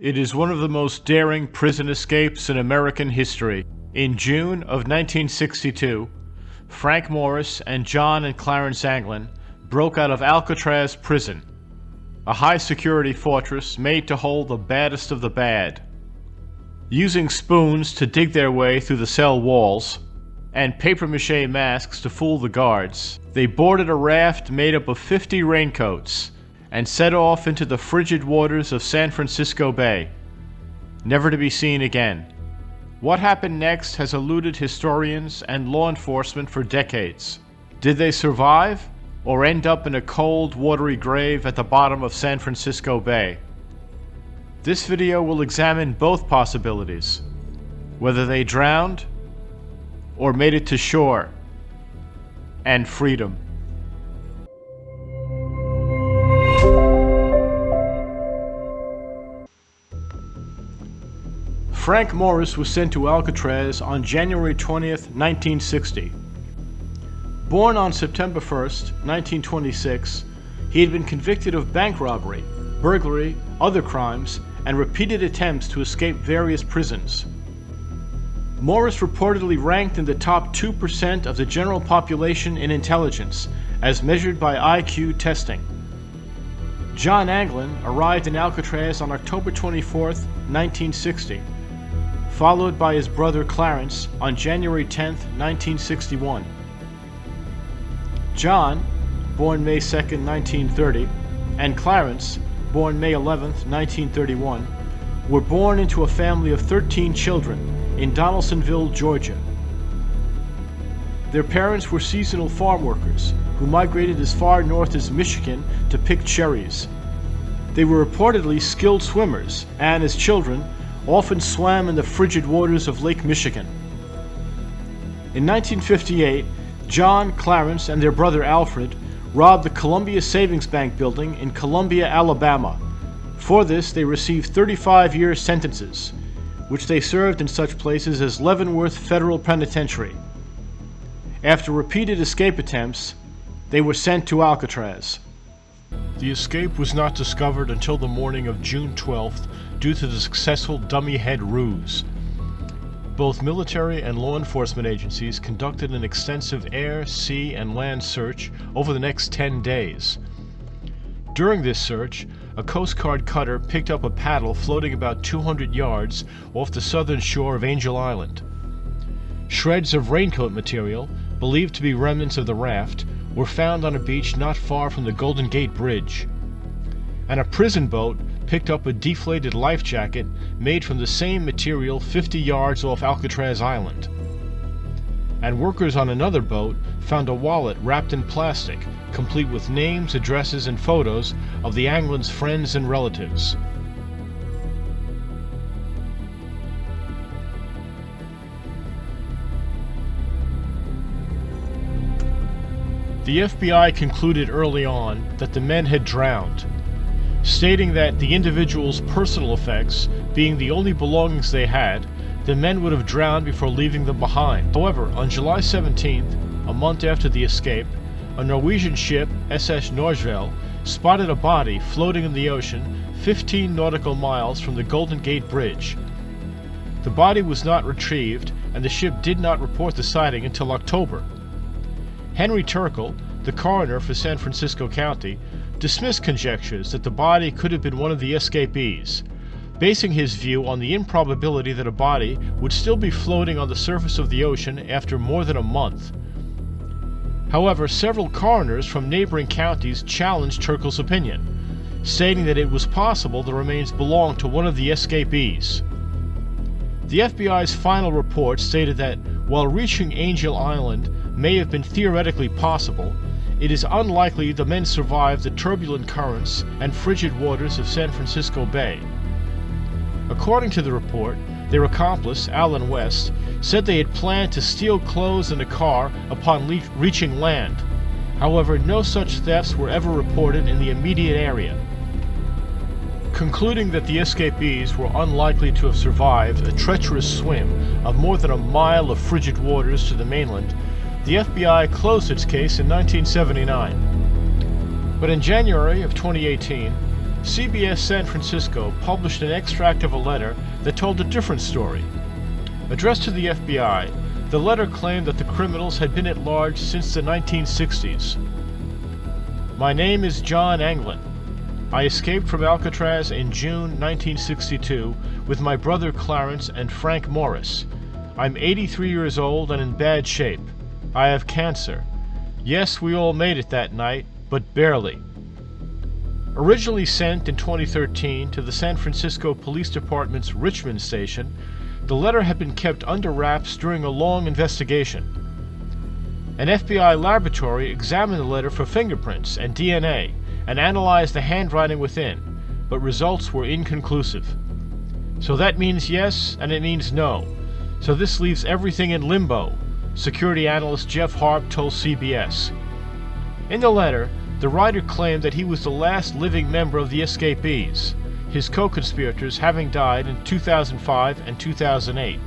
It is one of the most daring prison escapes in American history. In June of 1962, Frank Morris and John and Clarence Anglin broke out of Alcatraz prison, a high-security fortress made to hold the baddest of the bad. Using spoons to dig their way through the cell walls and papier-mâché masks to fool the guards, they boarded a raft made up of 50 raincoats and set off into the frigid waters of San Francisco Bay, never to be seen again. What happened next has eluded historians and law enforcement for decades. Did they survive, or end up in a cold, watery grave at the bottom of San Francisco Bay? This video will examine both possibilities, whether they drowned or made it to shore and freedom. Frank Morris was sent to Alcatraz on January 20th, 1960. Born on September 1st, 1926, he had been convicted of bank robbery, burglary, other crimes, and repeated attempts to escape various prisons. Morris reportedly ranked in the top 2% of the general population in intelligence, as measured by IQ testing. John Anglin arrived in Alcatraz on October 24th, 1960. Followed by his brother Clarence on January 10, 1961. John, born May 2, 1930, and Clarence, born May 11, 1931, were born into a family of 13 children in Donaldsonville, Georgia. Their parents were seasonal farm workers who migrated as far north as Michigan to pick cherries. They were reportedly skilled swimmers and, as children, often swam in the frigid waters of Lake Michigan. In 1958, John, Clarence, and their brother Alfred robbed the Columbia Savings Bank building in Columbia, Alabama. For this, they received 35-year sentences, which they served in such places as Leavenworth Federal Penitentiary. After repeated escape attempts, they were sent to Alcatraz. The escape was not discovered until the morning of June 12th due to the successful dummy head ruse. Both military and law enforcement agencies conducted an extensive air, sea, and land search over the next 10 days. During this search, a Coast Guard cutter picked up a paddle floating about 200 yards off the southern shore of Angel Island. Shreds of raincoat material, believed to be remnants of the raft, were found on a beach not far from the Golden Gate Bridge. And a prison boat picked up a deflated life jacket made from the same material 50 yards off Alcatraz Island. And workers on another boat found a wallet wrapped in plastic, complete with names, addresses, and photos of the Anglins' friends and relatives. The FBI concluded early on that the men had drowned, stating that the individuals' personal effects being the only belongings they had, the men would have drowned before leaving them behind. However, on July 17th, a month after the escape, a Norwegian ship, SS Norge, spotted a body floating in the ocean 15 nautical miles from the Golden Gate Bridge. The body was not retrieved, and the ship did not report the sighting until October. Henry Turkle, the coroner for San Francisco County, dismissed conjectures that the body could have been one of the escapees, basing his view on the improbability that a body would still be floating on the surface of the ocean after more than a month. However, several coroners from neighboring counties challenged Turkle's opinion, stating that it was possible the remains belonged to one of the escapees. The FBI's final report stated that while reaching Angel Island may have been theoretically possible, it is unlikely the men survived the turbulent currents and frigid waters of San Francisco Bay. According to the report, their accomplice, Alan West, said they had planned to steal clothes and a car upon reaching land. However, no such thefts were ever reported in the immediate area. Concluding that the escapees were unlikely to have survived a treacherous swim of more than a mile of frigid waters to the mainland, the FBI closed its case in 1979. But in January of 2018, CBS San Francisco published an extract of a letter that told a different story. Addressed to the FBI, the letter claimed that the criminals had been at large since the 1960s. My name is John Anglin. I escaped from Alcatraz in June 1962 with my brother Clarence and Frank Morris. I'm 83 years old and in bad shape. I have cancer. Yes, we all made it that night, but barely. Originally sent in 2013 to the San Francisco Police Department's Richmond station, the letter had been kept under wraps during a long investigation. An FBI laboratory examined the letter for fingerprints and DNA and analyzed the handwriting within, but results were inconclusive. So that means yes and it means no. So this leaves everything in limbo, security analyst Jeff Harp told CBS. In the letter, the writer claimed that he was the last living member of the escapees, his co-conspirators having died in 2005 and 2008.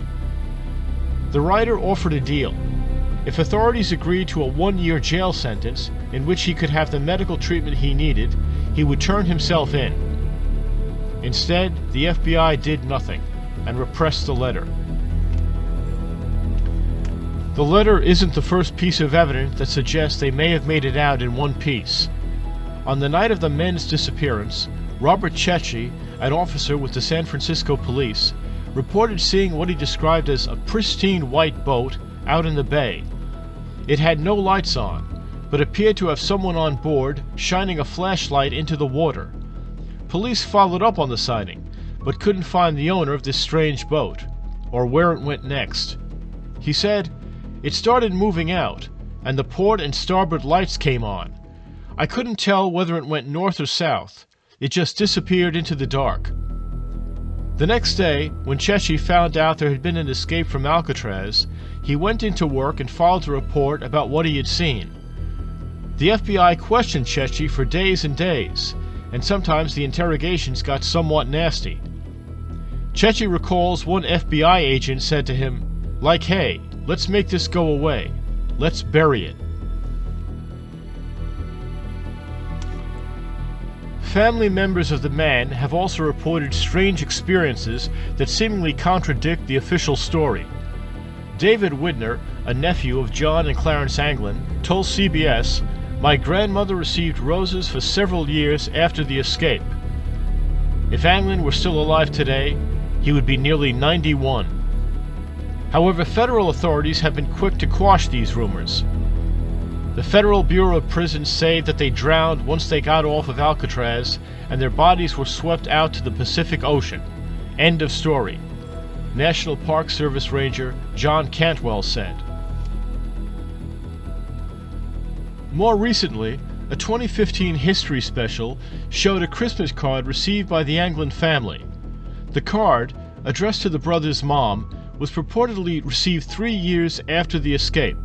The writer offered a deal. If authorities agreed to a 1-year jail sentence in which he could have the medical treatment he needed, he would turn himself in. Instead, the FBI did nothing and repressed the letter. The letter isn't the first piece of evidence that suggests they may have made it out in one piece. On the night of the men's disappearance, Robert Cecchi, an officer with the San Francisco police, reported seeing what he described as a pristine white boat out in the bay. It had no lights on, but appeared to have someone on board shining a flashlight into the water. Police followed up on the sighting, but couldn't find the owner of this strange boat, or where it went next. He said, "It started moving out, and the port and starboard lights came on. I couldn't tell whether it went north or south. It just disappeared into the dark." The next day, when Cecchi found out there had been an escape from Alcatraz, he went into work and filed a report about what he had seen. The FBI questioned Cecchi for days and days, and sometimes the interrogations got somewhat nasty. Cecchi recalls one FBI agent said to him, "Like, hey, let's make this go away. Let's bury it." Family members of the man have also reported strange experiences that seemingly contradict the official story. David Widner, a nephew of John and Clarence Anglin, told CBS, "My grandmother received roses for several years after the escape. If Anglin were still alive today, he would be nearly 91. However, federal authorities have been quick to quash these rumors. The Federal Bureau of Prisons say that they drowned once they got off of Alcatraz and their bodies were swept out to the Pacific Ocean. End of story," National Park Service Ranger John Cantwell said. More recently, a 2015 history special showed a Christmas card received by the Anglin family. The card, addressed to the brothers' mom, was purportedly received 3 years after the escape.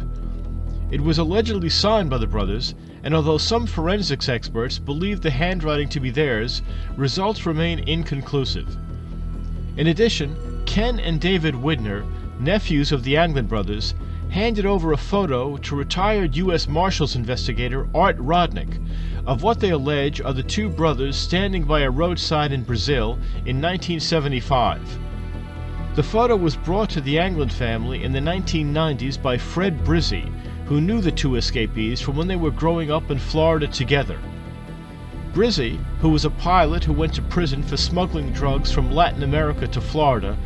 It was allegedly signed by the brothers, and although some forensics experts believe the handwriting to be theirs, results remain inconclusive. In addition, Ken and David Widner, nephews of the Anglin brothers, handed over a photo to retired U.S. Marshals investigator Art Rodnick of what they allege are the two brothers standing by a roadside in Brazil in 1975. The photo was brought to the Anglin family in the 1990s by Fred Brizzi, who knew the two escapees from when they were growing up in Florida together. Brizzi, who was a pilot who went to prison for smuggling drugs from Latin America to Florida,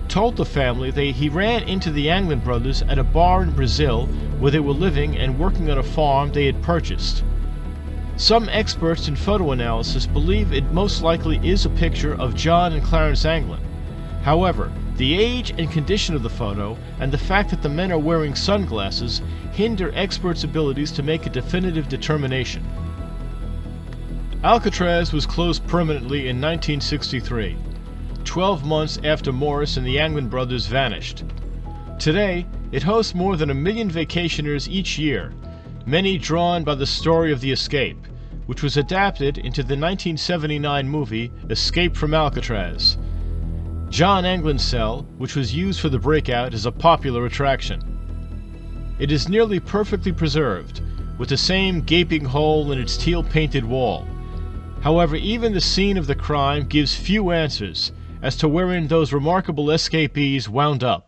told the family that he ran into the Anglin brothers at a bar in Brazil where they were living and working on a farm they had purchased. Some experts in photo analysis believe it most likely is a picture of John and Clarence Anglin. However, the age and condition of the photo and the fact that the men are wearing sunglasses hinder experts' abilities to make a definitive determination. Alcatraz was closed permanently in 1963, 12 months after Morris and the Anglin brothers vanished. Today, it hosts more than 1 million vacationers each year, many drawn by the story of the escape, which was adapted into the 1979 movie Escape from Alcatraz. John Anglin's cell, which was used for the breakout, is a popular attraction. It is nearly perfectly preserved, with the same gaping hole in its teal-painted wall. However, even the scene of the crime gives few answers as to wherein those remarkable escapees wound up.